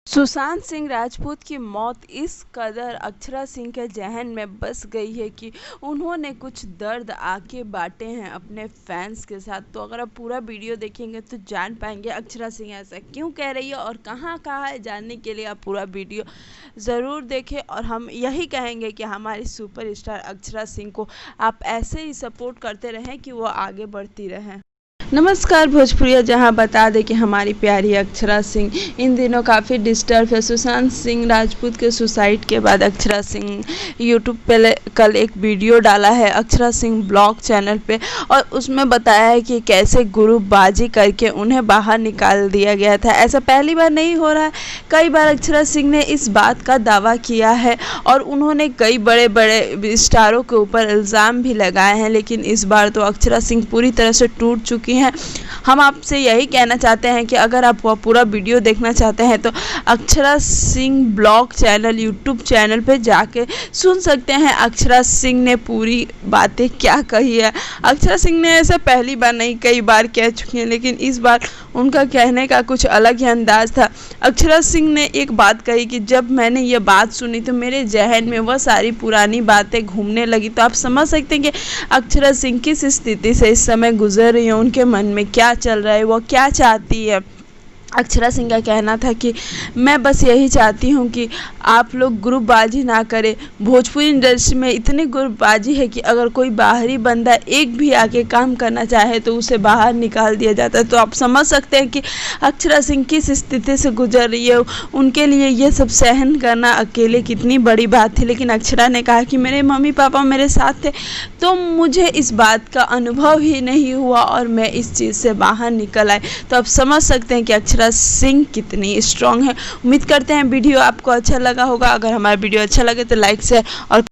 सुशांत सिंह राजपूत की मौत इस कदर अक्षरा सिंह के ज़हन में बस गई है कि उन्होंने कुछ दर्द आके बांटे हैं अपने फैंस के साथ। तो अगर आप पूरा वीडियो देखेंगे तो जान पाएंगे अक्षरा सिंह ऐसा क्यों कह रही है और कहाँ कहाँ है। जानने के लिए आप पूरा वीडियो ज़रूर देखें और हम यही कहेंगे कि हमारी सुपरस्टार अक्षरा सिंह को आप ऐसे ही सपोर्ट करते रहें कि वो आगे बढ़ती रहें। नमस्कार भोजपुरिया, जहां बता दें कि हमारी प्यारी अक्षरा सिंह इन दिनों काफ़ी डिस्टर्ब है। सुशांत सिंह राजपूत के सुसाइड के बाद अक्षरा सिंह यूट्यूब पे कल एक वीडियो डाला है अक्षरा सिंह ब्लॉग चैनल पे, और उसमें बताया है कि कैसे ग्रुपबाजी करके उन्हें बाहर निकाल दिया गया था। ऐसा पहली बार नहीं हो रहा है, कई बार अक्षरा सिंह ने इस बात का दावा किया है और उन्होंने कई बड़े बड़े स्टारों के ऊपर इल्ज़ाम भी लगाए हैं, लेकिन इस बार तो अक्षरा सिंह पूरी तरह से टूट चुकी हैं। हम आपसे यही कहना चाहते हैं कि अगर आप पूरा वीडियो देखना चाहते हैं तो Akshara Singh blog channel YouTube channel पे जाके सुन सकते हैं अक्षरा सिंह ने पूरी बातें क्या कही है। अक्षरा सिंह ने ऐसा पहली बार नहीं कई बार कह चुकी हैं, लेकिन इस बार उनका कहने का कुछ अलग ही अंदाज था। अक्षरा सिंह ने एक बात कही कि जब मैंने ये बात सुनी तो मेरे जहन में वह सारी पुरानी बातें घूमने लगी। तो आप समझ सकते हैं कि अक्षरा सिंह किस स्थिति से इस समय गुजर रही है, उनके मन में क्या चल रहा है, वो क्या चाहती है। अक्षरा सिंह का कहना था कि मैं बस यही चाहती हूँ कि आप लोग ग्रुपबाजी ना करें। भोजपुरी इंडस्ट्री में इतनी ग्रुपबाजी है कि अगर कोई बाहरी बंदा एक भी आके काम करना चाहे तो उसे बाहर निकाल दिया जाता है। तो आप समझ सकते हैं कि अक्षरा सिंह किस स्थिति से गुजर रही है। उनके लिए ये सब सहन करना अकेले कितनी बड़ी बात थी, लेकिन अक्षरा ने कहा कि मेरे मम्मी पापा मेरे साथ थे तो मुझे इस बात का अनुभव ही नहीं हुआ और मैं इस चीज़ से बाहर निकल आई। तो आप समझ सकते हैं कि अक्षरा सिंह कितनी स्ट्रांग है। उम्मीद करते हैं वीडियो आपको अच्छा लगा होगा। अगर हमारा वीडियो अच्छा लगे तो लाइक शेयर और